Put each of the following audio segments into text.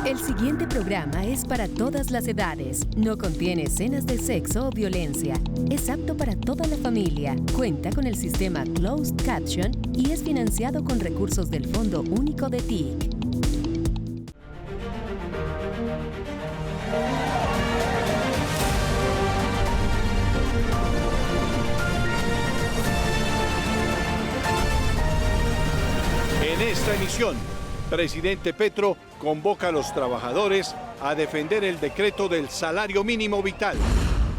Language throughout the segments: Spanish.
El siguiente programa es para todas las edades. No contiene escenas de sexo o violencia. Es apto para toda la familia. Cuenta con el sistema Closed Caption y es financiado con recursos del Fondo Único de TIC. En esta emisión, presidente Petro convoca a los trabajadores a defender el decreto del salario mínimo vital.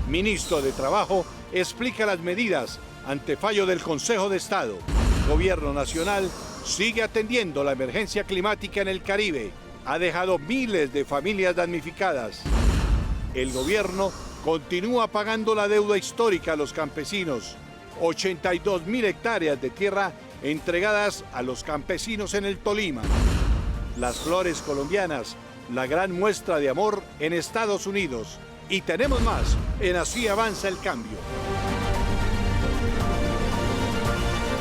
Ministro de Trabajo explica las medidas ante fallo del Consejo de Estado. Gobierno nacional sigue atendiendo la emergencia climática en el Caribe. Ha dejado miles de familias damnificadas. El gobierno continúa pagando la deuda histórica a los campesinos. 82.000 hectáreas de tierra entregadas a los campesinos en el Tolima. Las flores colombianas, la gran muestra de amor en Estados Unidos. Y tenemos más en Así Avanza el Cambio.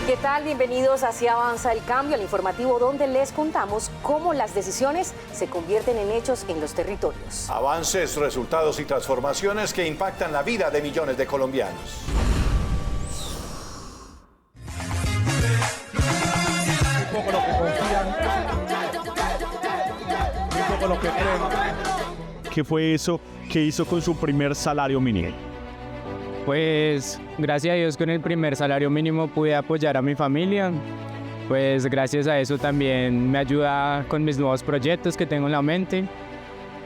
¿Qué tal? Bienvenidos a Así Avanza el Cambio, el informativo donde les contamos cómo las decisiones se convierten en hechos en los territorios. Avances, resultados y transformaciones que impactan la vida de millones de colombianos. Un poco los que confían, un poco los que creen. ¿Qué fue eso que hizo con su primer salario mínimo? Pues gracias a Dios con el primer salario mínimo pude apoyar a mi familia. Pues gracias a eso también me ayuda con mis nuevos proyectos que tengo en la mente.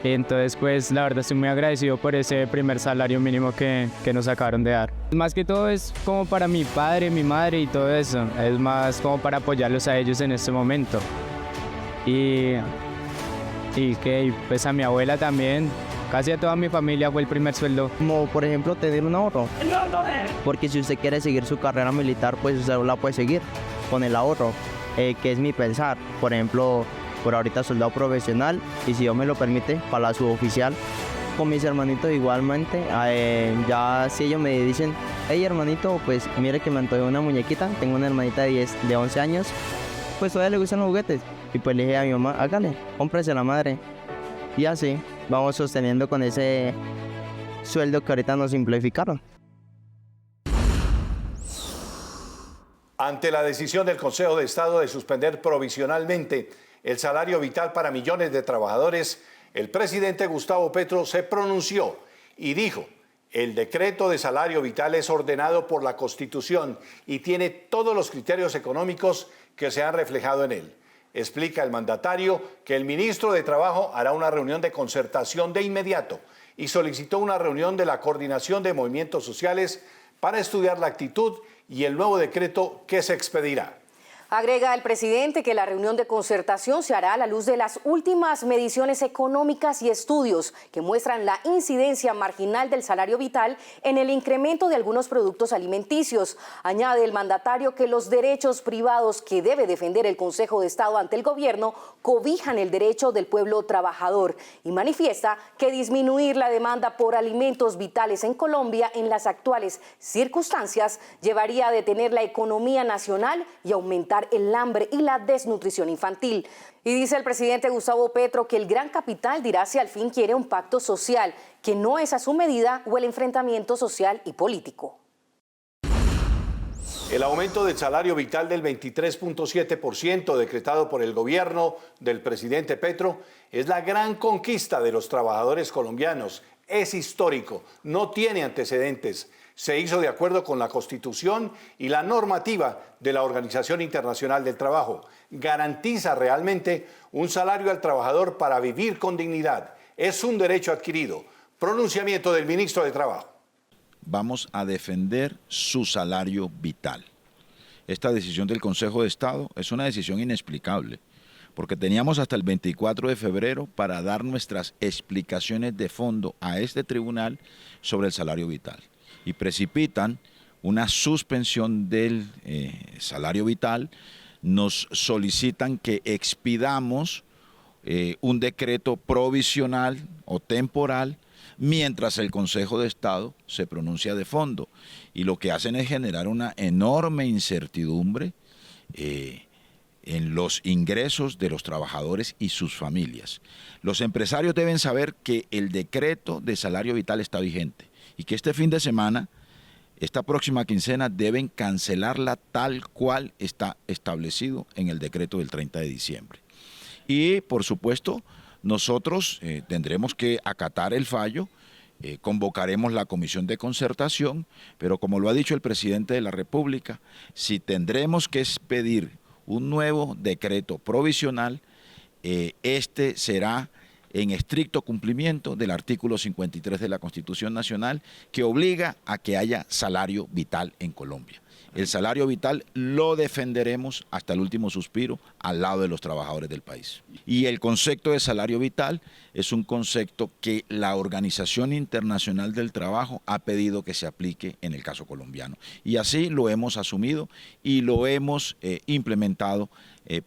Entonces pues la verdad estoy muy agradecido por ese primer salario mínimo que nos acabaron de dar. Más que todo es como para mi padre, mi madre y todo eso. Es más como para apoyarlos a ellos en este momento. Y que pues a mi abuela también. Casi a toda mi familia fue el primer sueldo. Como por ejemplo tener un ahorro. Porque si usted quiere seguir su carrera militar, pues usted la puede seguir con el ahorro, que es mi pensar. Por ejemplo, por ahorita soldado profesional y si Dios me lo permite, para la suboficial. Con mis hermanitos igualmente, ya si ellos me dicen, hey hermanito, pues mire que me antojé una muñequita, tengo una hermanita de 11 años, pues todavía le gustan los juguetes. Y pues le dije a mi mamá, hágale, cómprese la madre. Y así vamos sosteniendo con ese sueldo que ahorita nos simplificaron. Ante la decisión del Consejo de Estado de suspender provisionalmente el salario vital para millones de trabajadores, el presidente Gustavo Petro se pronunció y dijo: el decreto de salario vital es ordenado por la Constitución y tiene todos los criterios económicos que se han reflejado en él. Explica el mandatario que el ministro de Trabajo hará una reunión de concertación de inmediato y solicitó una reunión de la Coordinación de Movimientos Sociales para estudiar la actitud y el nuevo decreto que se expedirá. Agrega el presidente que la reunión de concertación se hará a la luz de las últimas mediciones económicas y estudios que muestran la incidencia marginal del salario vital en el incremento de algunos productos alimenticios. Añade el mandatario que los derechos privados que debe defender el Consejo de Estado ante el gobierno cobijan el derecho del pueblo trabajador y manifiesta que disminuir la demanda por alimentos vitales en Colombia en las actuales circunstancias llevaría a detener la economía nacional y aumentar el hambre y la desnutrición infantil. Y dice el presidente Gustavo Petro que el gran capital dirá si al fin quiere un pacto social, que no es a su medida, o el enfrentamiento social y político. El aumento del salario vital del 23.7% decretado por el gobierno del presidente Petro es la gran conquista de los trabajadores colombianos. Es histórico, no tiene antecedentes. Se hizo de acuerdo con la Constitución y la normativa de la Organización Internacional del Trabajo. Garantiza realmente un salario al trabajador para vivir con dignidad. Es un derecho adquirido. Pronunciamiento del ministro de Trabajo. Vamos a defender su salario vital. Esta decisión del Consejo de Estado es una decisión inexplicable, porque teníamos hasta el 24 de febrero para dar nuestras explicaciones de fondo a este tribunal sobre el salario vital. Y precipitan una suspensión del salario vital, nos solicitan que expidamos un decreto provisional o temporal mientras el Consejo de Estado se pronuncia de fondo. Y lo que hacen es generar una enorme incertidumbre en los ingresos de los trabajadores y sus familias. Los empresarios deben saber que el decreto de salario vital está vigente y que este fin de semana, esta próxima quincena, deben cancelarla tal cual está establecido en el decreto del 30 de diciembre. Y, por supuesto, nosotros tendremos que acatar el fallo, convocaremos la comisión de concertación, pero como lo ha dicho el presidente de la República, si tendremos que pedir un nuevo decreto provisional, este será en estricto cumplimiento del artículo 53 de la Constitución Nacional, que obliga a que haya salario vital en Colombia. El salario vital lo defenderemos hasta el último suspiro al lado de los trabajadores del país. Y el concepto de salario vital es un concepto que la Organización Internacional del Trabajo ha pedido que se aplique en el caso colombiano. Y así lo hemos asumido y lo hemos implementado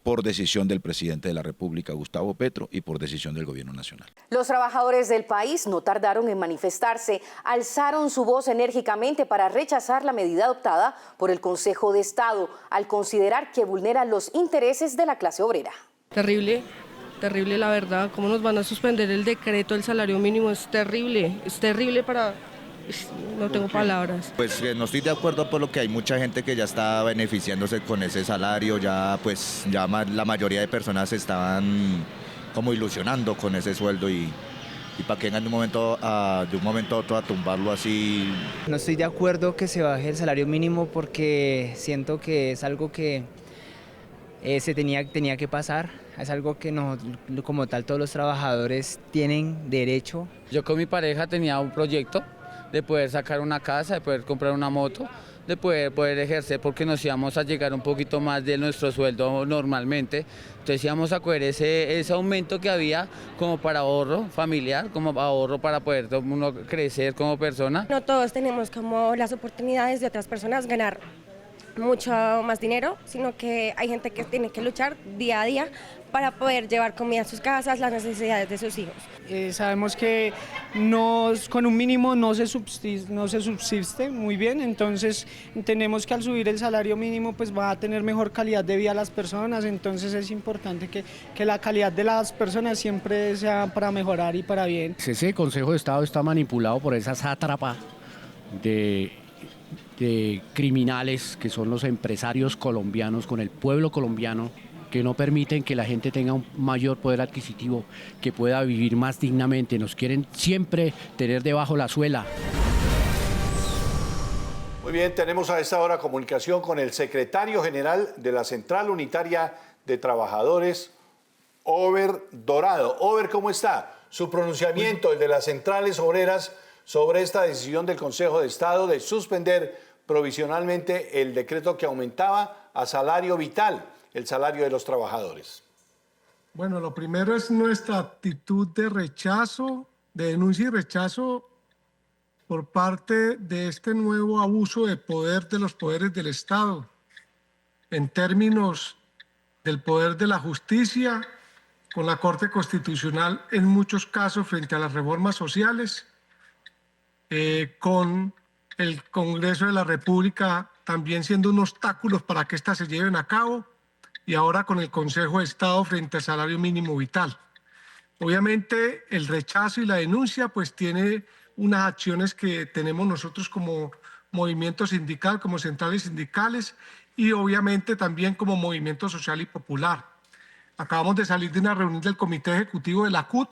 por decisión del presidente de la República, Gustavo Petro, y por decisión del Gobierno Nacional. Los trabajadores del país no tardaron en manifestarse, alzaron su voz enérgicamente para rechazar la medida adoptada por el Consejo de Estado, al considerar que vulnera los intereses de la clase obrera. Terrible, terrible la verdad. ¿Cómo nos van a suspender el decreto del salario mínimo? Es terrible para... No tengo palabras. Pues no estoy de acuerdo por lo que hay mucha gente que ya está beneficiándose con ese salario, ya la mayoría de personas estaban como ilusionando con ese sueldo y para que vengan de un momento a otro a tumbarlo así. No estoy de acuerdo que se baje el salario mínimo porque siento que es algo que tenía que pasar, es algo que no, como tal todos los trabajadores tienen derecho. Yo con mi pareja tenía un proyecto de poder sacar una casa, de poder comprar una moto, de poder ejercer, porque nos íbamos a llegar un poquito más de nuestro sueldo normalmente. Entonces íbamos a coger ese aumento que había como para ahorro familiar, como ahorro para poder uno crecer como persona. No todos tenemos como las oportunidades de otras personas ganar mucho más dinero, sino que hay gente que tiene que luchar día a día para poder llevar comida a sus casas, las necesidades de sus hijos. Sabemos que con un mínimo no se subsiste muy bien, entonces entendemos que al subir el salario mínimo pues va a tener mejor calidad de vida a las personas, entonces es importante que la calidad de las personas siempre sea para mejorar y para bien. Ese Consejo de Estado está manipulado por esa sátrapa de criminales que son los empresarios colombianos con el pueblo colombiano, que no permiten que la gente tenga un mayor poder adquisitivo, que pueda vivir más dignamente. Nos quieren siempre tener debajo la suela. Muy bien, tenemos a esta hora comunicación con el secretario general de la Central Unitaria de Trabajadores, Over Dorado. Over, ¿cómo está? Su pronunciamiento, el de las centrales obreras, sobre esta decisión del Consejo de Estado de suspender provisionalmente el decreto que aumentaba a salario vital el salario de los trabajadores. Bueno, lo primero es nuestra actitud de rechazo, de denuncia y rechazo por parte de este nuevo abuso de poder de los poderes del Estado, en términos del poder de la justicia, con la Corte Constitucional en muchos casos frente a las reformas sociales, con el Congreso de la República también siendo un obstáculo para que éstas se lleven a cabo, y ahora con el Consejo de Estado frente al salario mínimo vital. Obviamente el rechazo y la denuncia pues tiene unas acciones que tenemos nosotros como movimiento sindical, como centrales sindicales y obviamente también como movimiento social y popular. Acabamos de salir de una reunión del Comité Ejecutivo de la CUT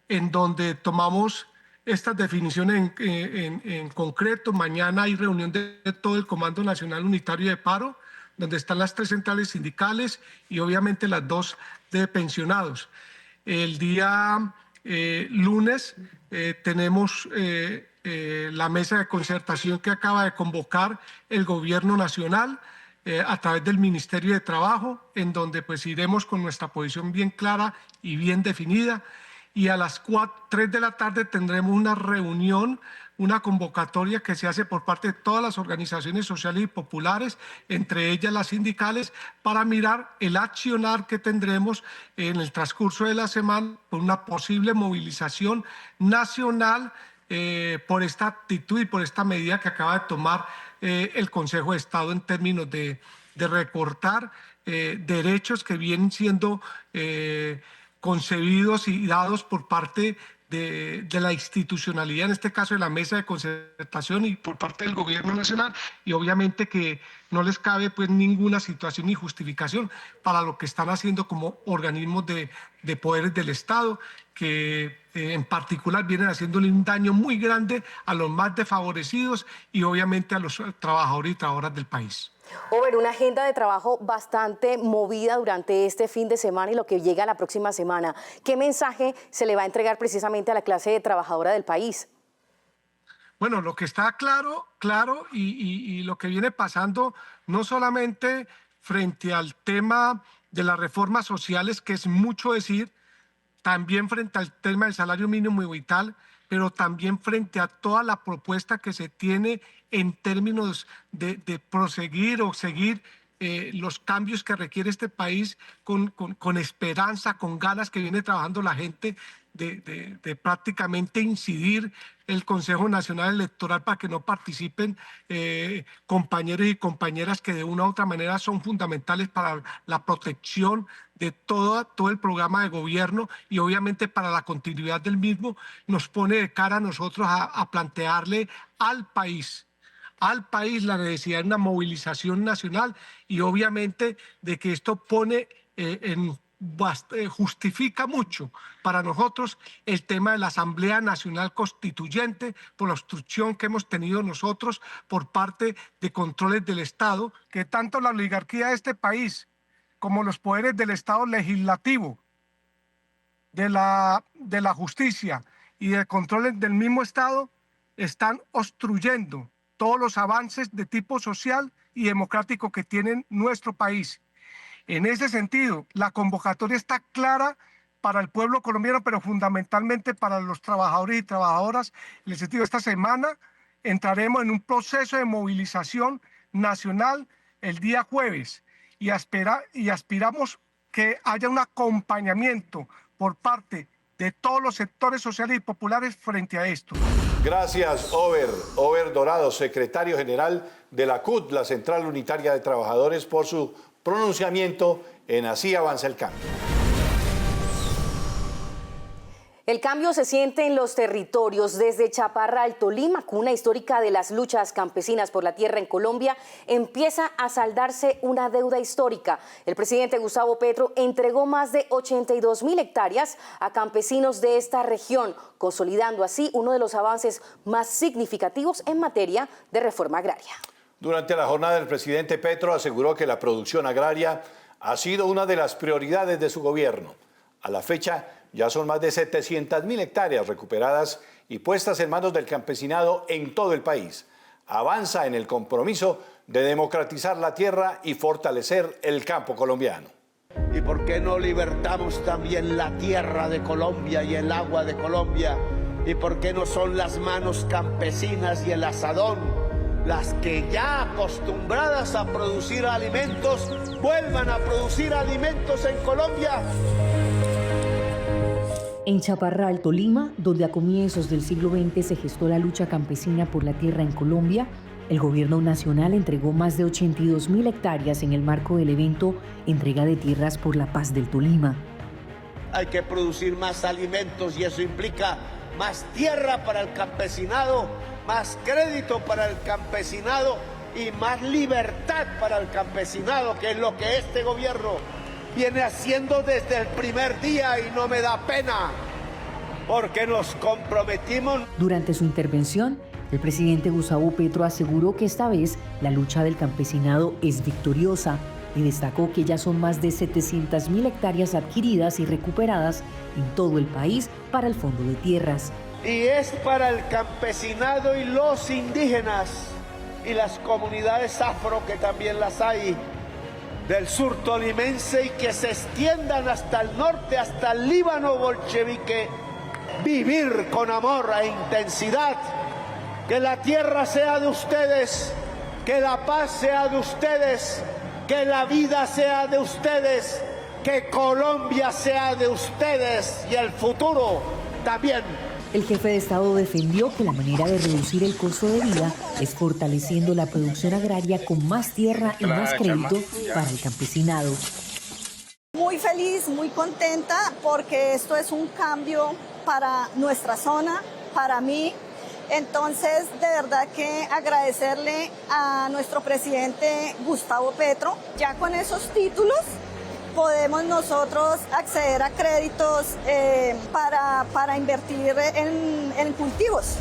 en donde tomamos estas definiciones en concreto. Mañana hay reunión de todo el Comando Nacional Unitario de Paro, donde están las 3 centrales sindicales y obviamente las 2 de pensionados. El día lunes tenemos la mesa de concertación que acaba de convocar el Gobierno Nacional a través del Ministerio de Trabajo, en donde pues iremos con nuestra posición bien clara y bien definida. Y a las 3 de la tarde tendremos una reunión, una convocatoria que se hace por parte de todas las organizaciones sociales y populares, entre ellas las sindicales, para mirar el accionar que tendremos en el transcurso de la semana por una posible movilización nacional por esta actitud y por esta medida que acaba de tomar el Consejo de Estado en términos de recortar derechos que vienen siendo concebidos y dados por parte de la institucionalidad, en este caso de la mesa de concertación y por parte del gobierno nacional, y obviamente que no les cabe pues ninguna situación ni justificación para lo que están haciendo como organismos de poderes del Estado, que en particular vienen haciéndole un daño muy grande a los más desfavorecidos y obviamente a los trabajadores y trabajadoras del país. Over, una agenda de trabajo bastante movida durante este fin de semana y lo que llega la próxima semana. ¿Qué mensaje se le va a entregar precisamente a la clase trabajadora del país? Bueno, lo que está claro y lo que viene pasando no solamente frente al tema de las reformas sociales, que es mucho decir, también frente al tema del salario mínimo vital, pero también frente a toda la propuesta que se tiene en términos de proseguir o seguir los cambios que requiere este país con esperanza, con ganas que viene trabajando la gente de prácticamente incidir el Consejo Nacional Electoral para que no participen compañeros y compañeras que de una u otra manera son fundamentales para la protección de todo el programa de gobierno y obviamente para la continuidad del mismo, nos pone de cara a nosotros a plantearle al país la necesidad de una movilización nacional y obviamente de que esto pone justifica mucho para nosotros el tema de la Asamblea Nacional Constituyente por la obstrucción que hemos tenido nosotros por parte de controles del Estado, que tanto la oligarquía de este país como los poderes del Estado legislativo, de la justicia y de controles del mismo Estado están obstruyendo todos los avances de tipo social y democrático que tiene nuestro país. En ese sentido, la convocatoria está clara para el pueblo colombiano, pero fundamentalmente para los trabajadores y trabajadoras. En el sentido de esta semana, entraremos en un proceso de movilización nacional el día jueves y aspiramos que haya un acompañamiento por parte de todos los sectores sociales y populares frente a esto. Gracias, Over Dorado, secretario general de la CUT, la Central Unitaria de Trabajadores, por su pronunciamiento en Así Avanza el Cambio. El cambio se siente en los territorios. Desde Chaparral, Tolima, cuna histórica de las luchas campesinas por la tierra en Colombia, empieza a saldarse una deuda histórica. El presidente Gustavo Petro entregó más de 82.000 hectáreas a campesinos de esta región, consolidando así uno de los avances más significativos en materia de reforma agraria. Durante la jornada, el presidente Petro aseguró que la producción agraria ha sido una de las prioridades de su gobierno. A la fecha, ya son más de 700.000 hectáreas recuperadas y puestas en manos del campesinado en todo el país. Avanza en el compromiso de democratizar la tierra y fortalecer el campo colombiano. ¿Y por qué no libertamos también la tierra de Colombia y el agua de Colombia? ¿Y por qué no son las manos campesinas y el asadón las que ya acostumbradas a producir alimentos vuelvan a producir alimentos en Colombia? En Chaparral, Tolima, donde a comienzos del siglo XX se gestó la lucha campesina por la tierra en Colombia, el gobierno nacional entregó más de 82.000 hectáreas en el marco del evento Entrega de Tierras por la Paz del Tolima. Hay que producir más alimentos y eso implica más tierra para el campesinado, más crédito para el campesinado y más libertad para el campesinado, que es lo que este gobierno viene haciendo desde el primer día y no me da pena, porque nos comprometimos. Durante su intervención, el presidente Gustavo Petro aseguró que esta vez la lucha del campesinado es victoriosa y destacó que ya son más de 700.000 hectáreas adquiridas y recuperadas en todo el país para el Fondo de Tierras. Y es para el campesinado y los indígenas y las comunidades afro, que también las hay, del sur tolimense y que se extiendan hasta el norte, hasta el Líbano bolchevique, vivir con amor e intensidad, que la tierra sea de ustedes, que la paz sea de ustedes, que la vida sea de ustedes, que Colombia sea de ustedes y el futuro también. El jefe de Estado defendió que la manera de reducir el costo de vida es fortaleciendo la producción agraria con más tierra y más crédito para el campesinado. Muy feliz, muy contenta porque esto es un cambio para nuestra zona, para mí. Entonces, de verdad que agradecerle a nuestro presidente Gustavo Petro. Ya con esos títulos podemos nosotros acceder a créditos para invertir en cultivos.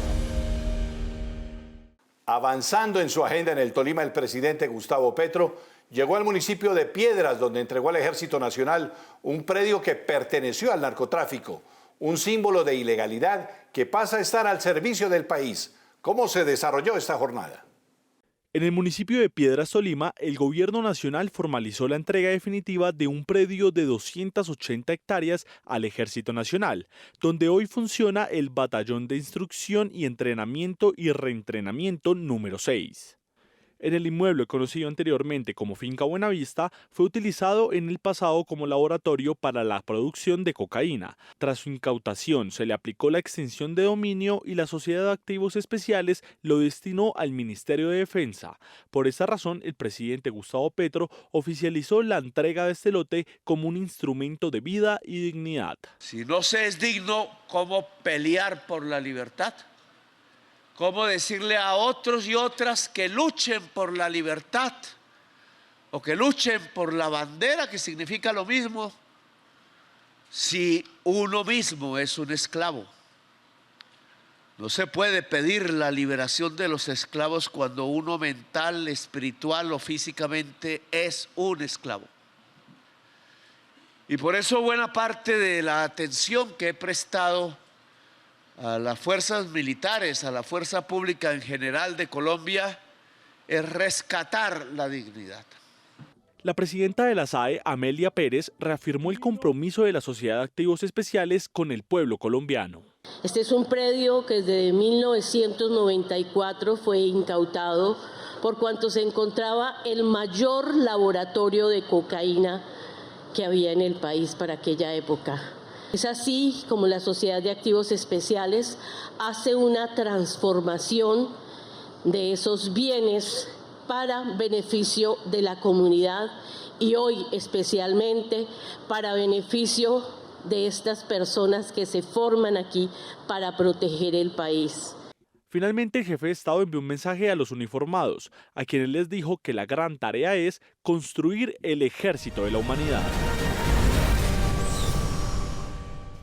Avanzando en su agenda en el Tolima, el presidente Gustavo Petro llegó al municipio de Piedras, donde entregó al Ejército Nacional un predio que perteneció al narcotráfico, un símbolo de ilegalidad que pasa a estar al servicio del país. ¿Cómo se desarrolló esta jornada? En el municipio de Piedras, Tolima, el gobierno nacional formalizó la entrega definitiva de un predio de 280 hectáreas al Ejército Nacional, donde hoy funciona el Batallón de Instrucción y Entrenamiento y Reentrenamiento número 6. En el inmueble conocido anteriormente como Finca Buenavista, fue utilizado en el pasado como laboratorio para la producción de cocaína. Tras su incautación, se le aplicó la extinción de dominio y la Sociedad de Activos Especiales lo destinó al Ministerio de Defensa. Por esa razón, el presidente Gustavo Petro oficializó la entrega de este lote como un instrumento de vida y dignidad. Si no se es digno, ¿cómo pelear por la libertad? ¿Cómo decirle a otros y otras que luchen por la libertad o que luchen por la bandera, que significa lo mismo, si uno mismo es un esclavo? No se puede pedir la liberación de los esclavos cuando uno mental, espiritual o físicamente es un esclavo. Y por eso buena parte de la atención que he prestado a las fuerzas militares, a la fuerza pública en general de Colombia, es rescatar la dignidad. La presidenta de la SAE, Amelia Pérez, reafirmó el compromiso de la Sociedad de Activos Especiales con el pueblo colombiano. Este es un predio que desde 1994 fue incautado por cuanto se encontraba el mayor laboratorio de cocaína que había en el país para aquella época. Es así como la Sociedad de Activos Especiales hace una transformación de esos bienes para beneficio de la comunidad y hoy especialmente para beneficio de estas personas que se forman aquí para proteger el país. Finalmente, el jefe de Estado envió un mensaje a los uniformados, a quienes les dijo que la gran tarea es construir el ejército de la humanidad.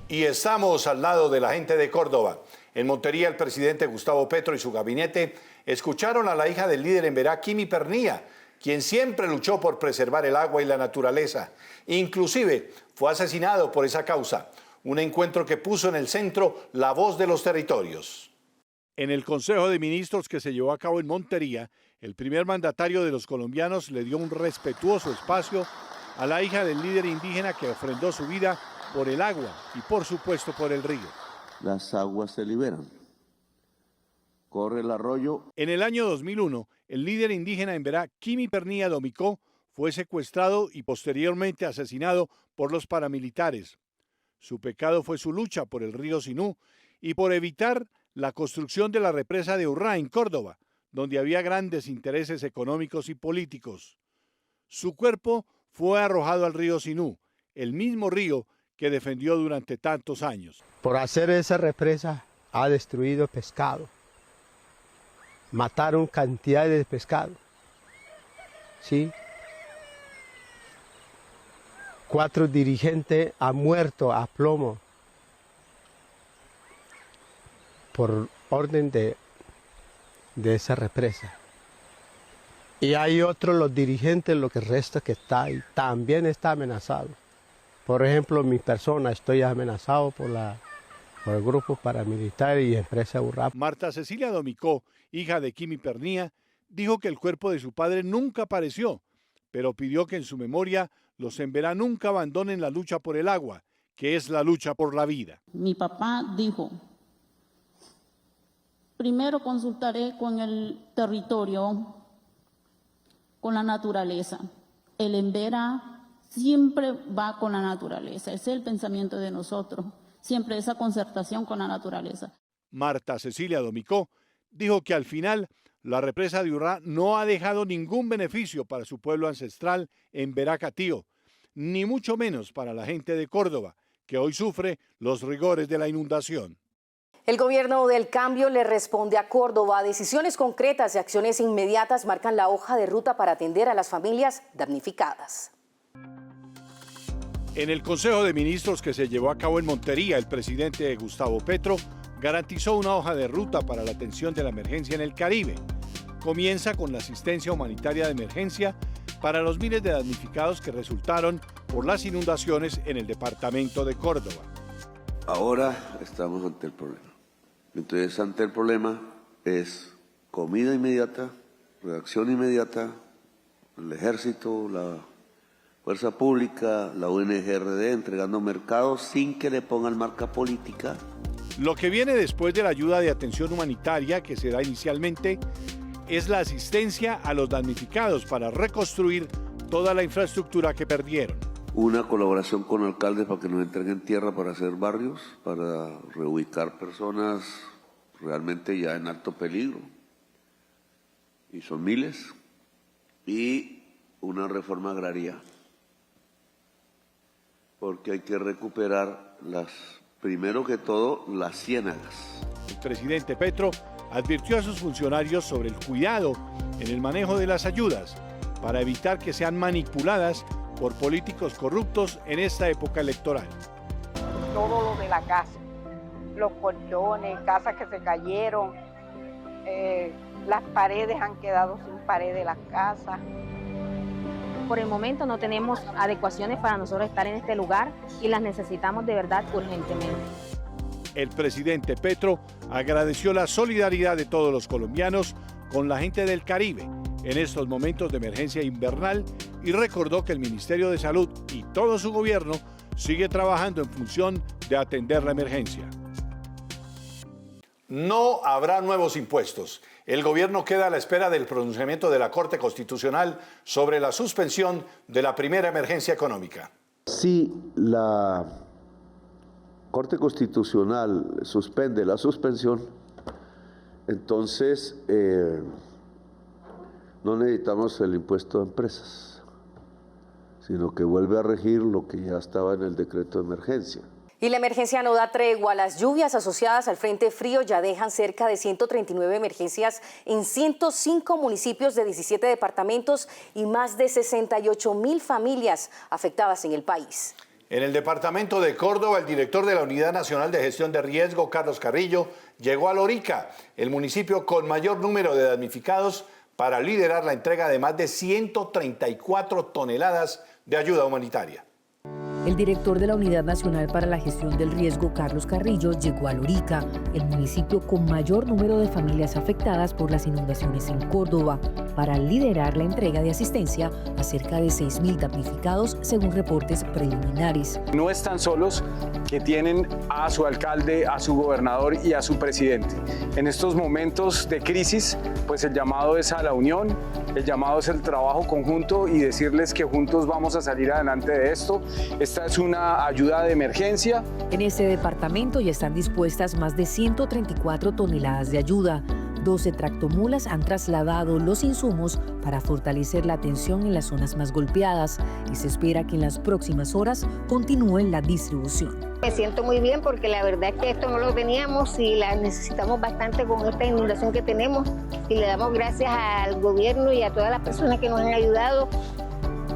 Y estamos al lado de la gente de Córdoba. En Montería, el presidente Gustavo Petro y su gabinete escucharon a la hija del líder en Verá, Kimi Pernía, quien siempre luchó por preservar el agua y la naturaleza. Inclusive fue asesinado por esa causa. Un encuentro que puso en el centro la voz de los territorios. En el Consejo de Ministros que se llevó a cabo en Montería, el primer mandatario de los colombianos le dio un respetuoso espacio a la hija del líder indígena que ofrendó su vida por el agua y por supuesto por el río. Las aguas se liberan. Corre el arroyo. En el año 2001, el líder indígena en Verá, Kimi Pernía Domicó, fue secuestrado y posteriormente asesinado por los paramilitares. Su pecado fue su lucha por el río Sinú y por evitar la construcción de la represa de Urrá en Córdoba, donde había grandes intereses económicos y políticos. Su cuerpo fue arrojado al río Sinú, el mismo río que defendió durante tantos años. Por hacer esa represa ha destruido pescado. Mataron cantidades de pescado. ¿Sí? 4 dirigentes han muerto a plomo por orden de esa represa. Y hay otros, los dirigentes, lo que resta que está ahí, también está amenazado. Por ejemplo, mi persona, estoy amenazado por el grupo paramilitar y empresa Urrá. Marta Cecilia Domicó, hija de Kimi Pernía, dijo que el cuerpo de su padre nunca apareció, pero pidió que en su memoria los en Verá nunca abandonen la lucha por el agua, que es la lucha por la vida. Mi papá dijo: primero consultaré con el territorio, con la naturaleza. El Embera siempre va con la naturaleza, ese es el pensamiento de nosotros. siempre esa concertación con la naturaleza. Marta Cecilia Domicó dijo que al final la represa de Urrá no ha dejado ningún beneficio para su pueblo ancestral en Veracatío, ni mucho menos para la gente de Córdoba, que hoy sufre los rigores de la inundación. El gobierno del cambio le responde a Córdoba. Decisiones concretas y acciones inmediatas marcan la hoja de ruta para atender a las familias damnificadas. En el Consejo de Ministros que se llevó a cabo en Montería, el presidente Gustavo Petro garantizó una hoja de ruta para la atención de la emergencia en el Caribe. Comienza con la asistencia humanitaria de emergencia para los miles de damnificados que resultaron por las inundaciones en el departamento de Córdoba. Ahora estamos ante el problema. Entonces, ante el problema es comida inmediata, reacción inmediata, el ejército, la fuerza pública, la ONG-RD entregando mercados sin que le pongan marca política. Lo que viene después de la ayuda de atención humanitaria que se da inicialmente es la asistencia a los damnificados para reconstruir toda la infraestructura que perdieron. Una colaboración con alcaldes para que nos entreguen tierra para hacer barrios, para reubicar personas realmente ya en alto peligro, y son miles, y una reforma agraria, porque hay que recuperar primero que todo, las ciénagas. El presidente Petro advirtió a sus funcionarios sobre el cuidado en el manejo de las ayudas para evitar que sean manipuladas por políticos corruptos en esta época electoral. Todo lo de la casa, los colchones, casas que se cayeron, las paredes han quedado sin pared de las casas. Por el momento no tenemos adecuaciones para nosotros estar en este lugar y las necesitamos de verdad urgentemente. El presidente Petro agradeció la solidaridad de todos los colombianos con la gente del Caribe en estos momentos de emergencia invernal y recordó que el Ministerio de Salud y todo su gobierno sigue trabajando en función de atender la emergencia. No habrá nuevos impuestos. El gobierno queda a la espera del pronunciamiento de la Corte Constitucional sobre la suspensión de la primera emergencia económica. Si la Corte Constitucional suspende la suspensión, entonces no necesitamos el impuesto de empresas, sino que vuelve a regir lo que ya estaba en el decreto de emergencia. Y la emergencia no da tregua. Las lluvias asociadas al frente frío ya dejan cerca de 139 emergencias en 105 municipios de 17 departamentos y más de 68.000 familias afectadas en el país. En el departamento de Córdoba, el director de la Unidad Nacional de Gestión de Riesgo, Carlos Carrillo, llegó a Lorica, el municipio con mayor número de damnificados, para liderar la entrega de más de 134 toneladas de ayuda humanitaria. El director de la Unidad Nacional para la Gestión del Riesgo, Carlos Carrillo, llegó a Lorica, el municipio con mayor número de familias afectadas por las inundaciones en Córdoba, para liderar la entrega de asistencia a cerca de 6.000 damnificados, según reportes preliminares. No están solos, que tienen a su alcalde, a su gobernador y a su presidente. En estos momentos de crisis, pues el llamado es a la unión, el llamado es el trabajo conjunto y decirles que juntos vamos a salir adelante de esto. Esta es una ayuda de emergencia. En este departamento ya están dispuestas más de 134 toneladas de ayuda. 12 tractomulas han trasladado los insumos para fortalecer la atención en las zonas más golpeadas y se espera que en las próximas horas continúe la distribución. Me siento muy bien porque la verdad es que esto no lo teníamos y la necesitamos bastante con esta inundación que tenemos y le damos gracias al gobierno y a todas las personas que nos han ayudado.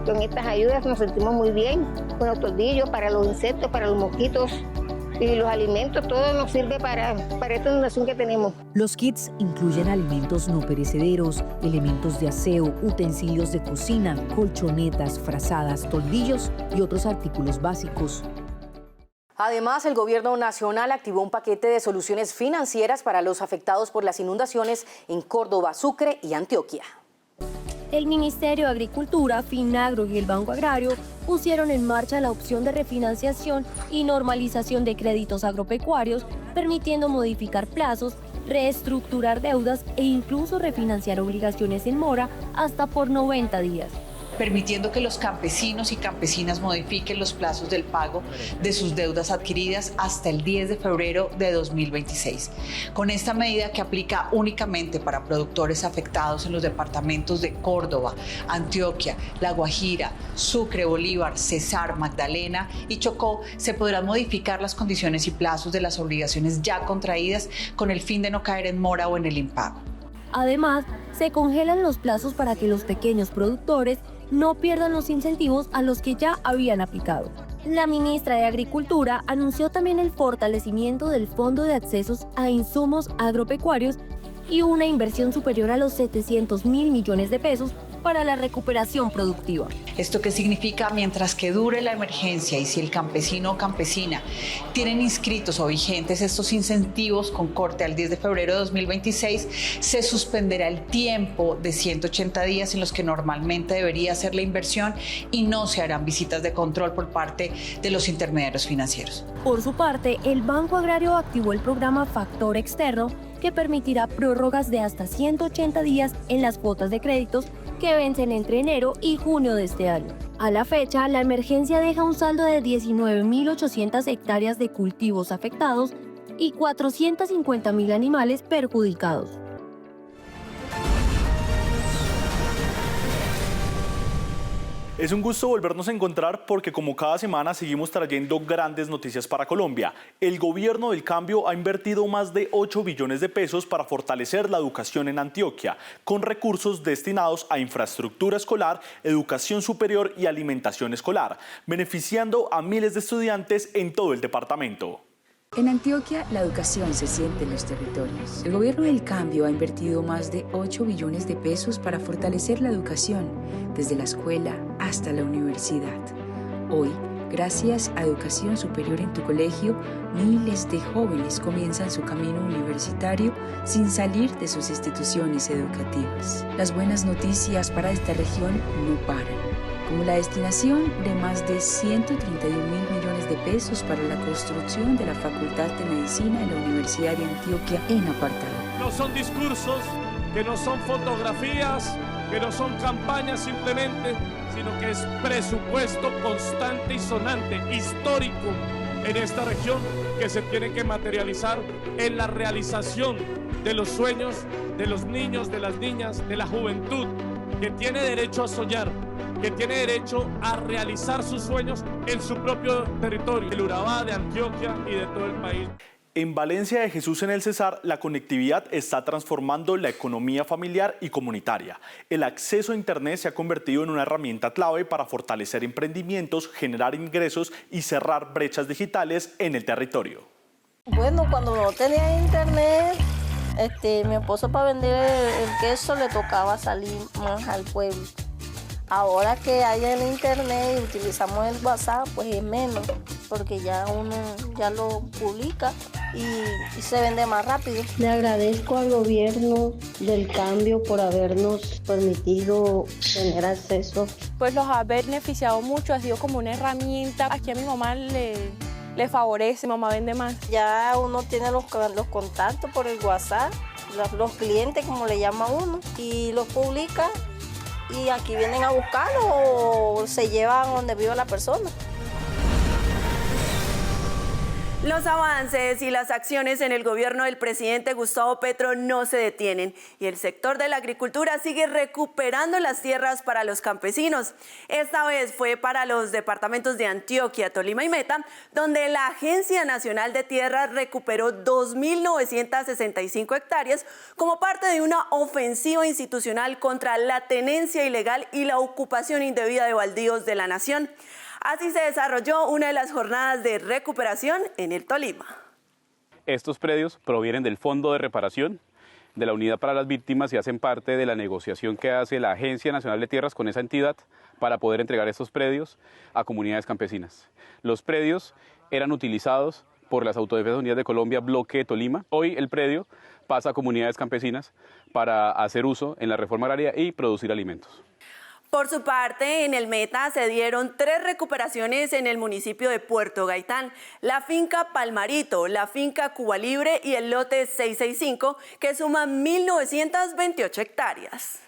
Con estas ayudas nos sentimos muy bien, con los toldillos, para los insectos, para los mosquitos y los alimentos, todo nos sirve para esta inundación que tenemos. Los kits incluyen alimentos no perecederos, elementos de aseo, utensilios de cocina, colchonetas, frazadas, toldillos y otros artículos básicos. Además, el gobierno nacional activó un paquete de soluciones financieras para los afectados por las inundaciones en Córdoba, Sucre y Antioquia. El Ministerio de Agricultura, Finagro y el Banco Agrario pusieron en marcha la opción de refinanciación y normalización de créditos agropecuarios, permitiendo modificar plazos, reestructurar deudas e incluso refinanciar obligaciones en mora hasta por 90 días. permitiendo que los campesinos y campesinas modifiquen los plazos del pago de sus deudas adquiridas hasta el 10 de febrero de 2026. Con esta medida, que aplica únicamente para productores afectados en los departamentos de Córdoba, Antioquia, La Guajira, Sucre, Bolívar, Cesar, Magdalena y Chocó, se podrán modificar las condiciones y plazos de las obligaciones ya contraídas con el fin de no caer en mora o en el impago. Además, se congelan los plazos para que los pequeños productores no pierdan los incentivos a los que ya habían aplicado. La ministra de Agricultura anunció también el fortalecimiento del Fondo de Accesos a Insumos Agropecuarios y una inversión superior a los 700.000 millones de pesos para la recuperación productiva. ¿Esto qué significa? Mientras que dure la emergencia y si el campesino o campesina tienen inscritos o vigentes estos incentivos con corte al 10 de febrero de 2026, se suspenderá el tiempo de 180 días en los que normalmente debería hacer la inversión y no se harán visitas de control por parte de los intermediarios financieros. Por su parte, el Banco Agrario activó el programa Factor Externo, que permitirá prórrogas de hasta 180 días en las cuotas de créditos que vencen entre enero y junio de este año. A la fecha, la emergencia deja un saldo de 19.800 hectáreas de cultivos afectados y 450.000 animales perjudicados. Es un gusto volvernos a encontrar porque como cada semana seguimos trayendo grandes noticias para Colombia. El gobierno del cambio ha invertido más de 8 billones de pesos para fortalecer la educación en Antioquia, con recursos destinados a infraestructura escolar, educación superior y alimentación escolar, beneficiando a miles de estudiantes en todo el departamento. En Antioquia, la educación se siente en los territorios. El gobierno del cambio ha invertido más de 8 billones de pesos para fortalecer la educación, desde la escuela hasta la universidad. Hoy, gracias a Educación Superior en tu Colegio, miles de jóvenes comienzan su camino universitario sin salir de sus instituciones educativas. Las buenas noticias para esta región no paran, como la destinación de más de 131.000 millones de pesos para la construcción de la Facultad de Medicina en la Universidad de Antioquia en Apartado. No son discursos, que no son fotografías, que no son campañas simplemente, sino que es presupuesto constante y sonante, histórico en esta región, que se tiene que materializar en la realización de los sueños de los niños, de las niñas, de la juventud, que tiene derecho a soñar, que tiene derecho a realizar sus sueños en su propio territorio, del Urabá, de Antioquia y de todo el país. En Valencia de Jesús en el Cesar, la conectividad está transformando la economía familiar y comunitaria. El acceso a Internet se ha convertido en una herramienta clave para fortalecer emprendimientos, generar ingresos y cerrar brechas digitales en el territorio. Bueno, cuando no tenía Internet, mi esposo para vender el queso le tocaba salir más al pueblo. Ahora que hay el Internet y utilizamos el WhatsApp, pues es menos, porque ya uno ya lo publica y se vende más rápido. Le agradezco al gobierno del cambio por habernos permitido tener acceso. Pues los ha beneficiado mucho, ha sido como una herramienta. Aquí a mi mamá le favorece, mi mamá vende más. Ya uno tiene los contactos por el WhatsApp, los clientes como le llama uno, y los publica. Y aquí vienen a buscarlo o se llevan donde vive la persona. Los avances y las acciones en el gobierno del presidente Gustavo Petro no se detienen y el sector de la agricultura sigue recuperando las tierras para los campesinos. Esta vez fue para los departamentos de Antioquia, Tolima y Meta, donde la Agencia Nacional de Tierras recuperó 2.965 hectáreas como parte de una ofensiva institucional contra la tenencia ilegal y la ocupación indebida de baldíos de la nación. Así se desarrolló una de las jornadas de recuperación en el Tolima. Estos predios provienen del Fondo de Reparación de la Unidad para las Víctimas y hacen parte de la negociación que hace la Agencia Nacional de Tierras con esa entidad para poder entregar estos predios a comunidades campesinas. Los predios eran utilizados por las Autodefensas Unidas de Colombia, Bloque de Tolima. Hoy el predio pasa a comunidades campesinas para hacer uso en la reforma agraria y producir alimentos. Por su parte, en el Meta se dieron 3 recuperaciones en el municipio de Puerto Gaitán, la finca Palmarito, la finca Cuba Libre y el lote 665, que suman 1.928 hectáreas.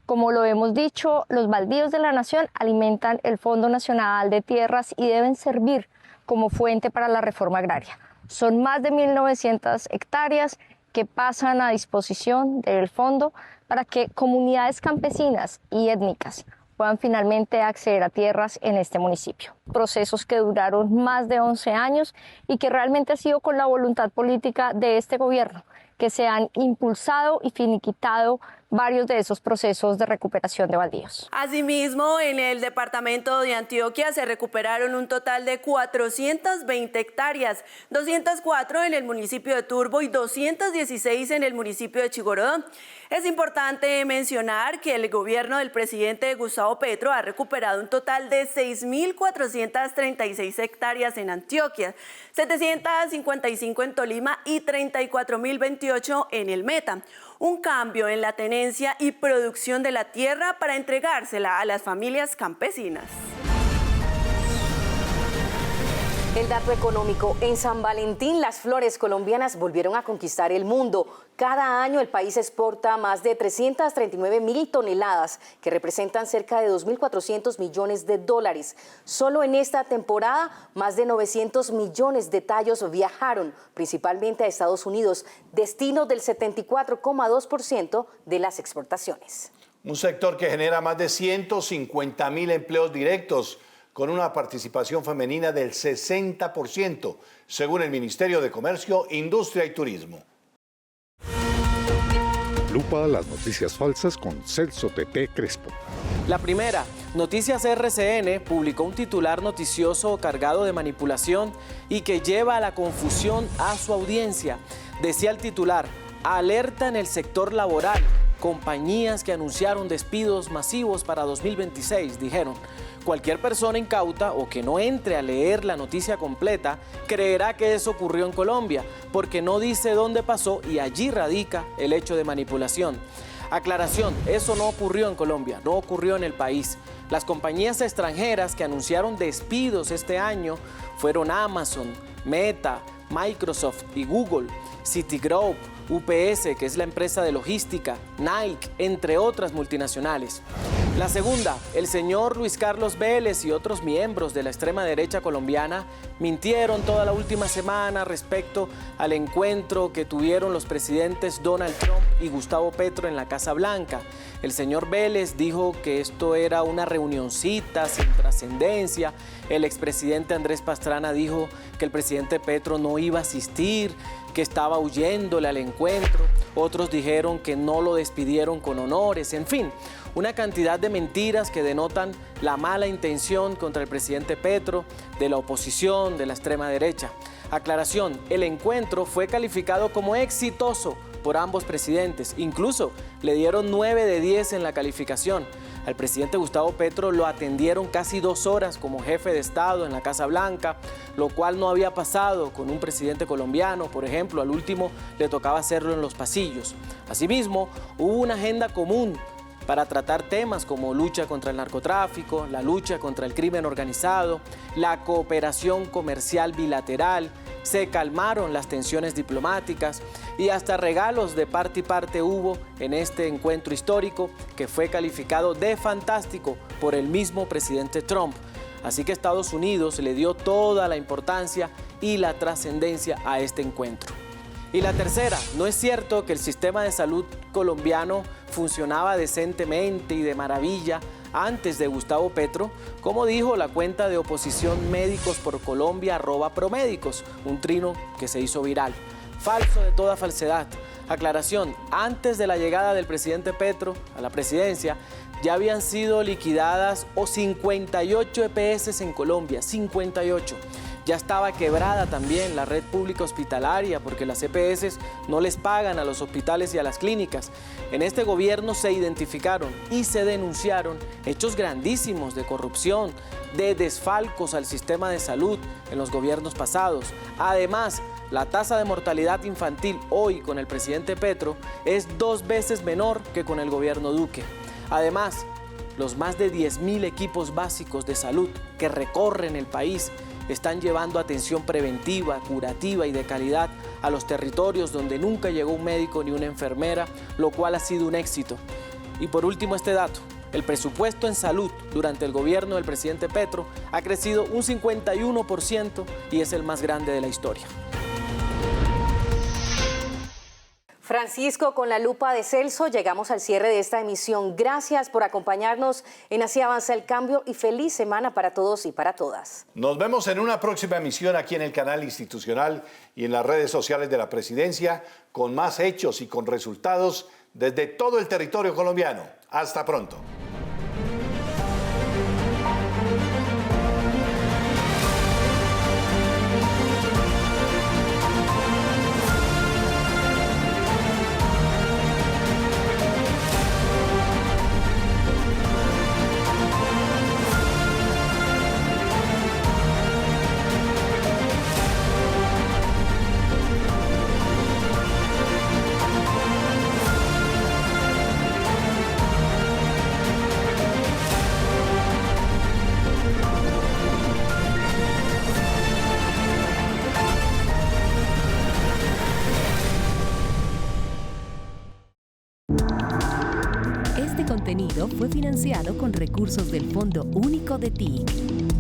Como lo hemos dicho, los baldíos de la nación alimentan el Fondo Nacional de Tierras y deben servir como fuente para la reforma agraria. Son más de 1.900 hectáreas que pasan a disposición del fondo para que comunidades campesinas y étnicas puedan finalmente acceder a tierras en este municipio. Procesos que duraron más de 11 años y que realmente ha sido con la voluntad política de este gobierno, que se han impulsado y finiquitado varios de esos procesos de recuperación de baldíos. Asimismo, en el departamento de Antioquia se recuperaron un total de 420 hectáreas, 204 en el municipio de Turbo y 216 en el municipio de Chigorodó. Es importante mencionar que el gobierno del presidente Gustavo Petro ha recuperado un total de 6.436 hectáreas en Antioquia, 755 en Tolima y 34.028 en el Meta. Un cambio en la tenencia y producción de la tierra para entregársela a las familias campesinas. El dato económico: en San Valentín las flores colombianas volvieron a conquistar el mundo. Cada año el país exporta más de 339.000 toneladas, que representan cerca de 2.400 millones de dólares. Solo en esta temporada, más de 900 millones de tallos viajaron, principalmente a Estados Unidos, destino del 74,2% de las exportaciones. Un sector que genera más de 150.000 empleos directos, con una participación femenina del 60%, según el Ministerio de Comercio, Industria y Turismo. Lupa las noticias falsas con Celso Tete Crespo. La primera, Noticias RCN publicó un titular noticioso cargado de manipulación y que lleva a la confusión a su audiencia. Decía el titular: alerta en el sector laboral. Compañías que anunciaron despidos masivos para 2026 dijeron: cualquier persona incauta o que no entre a leer la noticia completa creerá que eso ocurrió en Colombia, porque no dice dónde pasó y allí radica el hecho de manipulación. Aclaración: eso no ocurrió en Colombia, no ocurrió en el país. Las compañías extranjeras que anunciaron despidos este año fueron Amazon, Meta, Microsoft y Google, Citigroup, UPS, que es la empresa de logística, Nike, entre otras multinacionales. La segunda, el señor Luis Carlos Vélez y otros miembros de la extrema derecha colombiana mintieron toda la última semana respecto al encuentro que tuvieron los presidentes Donald Trump y Gustavo Petro en la Casa Blanca. El señor Vélez dijo que esto era una reunioncita sin trascendencia. El expresidente Andrés Pastrana dijo que el presidente Petro no iba a asistir, que estaba huyéndole al encuentro. Otros dijeron que no lo despidieron con honores. En fin, una cantidad de mentiras que denotan la mala intención contra el presidente Petro, de la oposición, de la extrema derecha. Aclaración: el encuentro fue calificado como exitoso por ambos presidentes. Incluso le dieron 9 de 10 en la calificación. Al presidente Gustavo Petro lo atendieron casi 2 horas como jefe de Estado en la Casa Blanca, lo cual no había pasado con un presidente colombiano. Por ejemplo, al último le tocaba hacerlo en los pasillos. Asimismo, hubo una agenda común para tratar temas como lucha contra el narcotráfico, la lucha contra el crimen organizado, la cooperación comercial bilateral. Se calmaron las tensiones diplomáticas y hasta regalos de parte y parte hubo en este encuentro histórico, que fue calificado de fantástico por el mismo presidente Trump. Así que Estados Unidos le dio toda la importancia y la trascendencia a este encuentro. Y la tercera, no es cierto que el sistema de salud colombiano funcionaba decentemente y de maravilla antes de Gustavo Petro, como dijo la cuenta de oposición Médicos por Colombia @promédicos, un trino que se hizo viral. Falso de toda falsedad. Aclaración: antes de la llegada del presidente Petro a la presidencia, ya habían sido liquidadas 58 EPS en Colombia, 58. Ya estaba quebrada también la red pública hospitalaria, porque las EPS no les pagan a los hospitales y a las clínicas. En este gobierno se identificaron y se denunciaron hechos grandísimos de corrupción, de desfalcos al sistema de salud en los gobiernos pasados. Además, la tasa de mortalidad infantil hoy con el presidente Petro es 2 veces menor que con el gobierno Duque. Además, los más de 10.000 equipos básicos de salud que recorren el país están llevando atención preventiva, curativa y de calidad a los territorios donde nunca llegó un médico ni una enfermera, lo cual ha sido un éxito. Y por último este dato, el presupuesto en salud durante el gobierno del presidente Petro ha crecido un 51% y es el más grande de la historia. Francisco, con la lupa de Celso, llegamos al cierre de esta emisión. Gracias por acompañarnos en Así Avanza el Cambio y feliz semana para todos y para todas. Nos vemos en una próxima emisión aquí en el canal institucional y en las redes sociales de la Presidencia con más hechos y con resultados desde todo el territorio colombiano. Hasta pronto. Este contenido fue financiado con recursos del Fondo Único de TIC.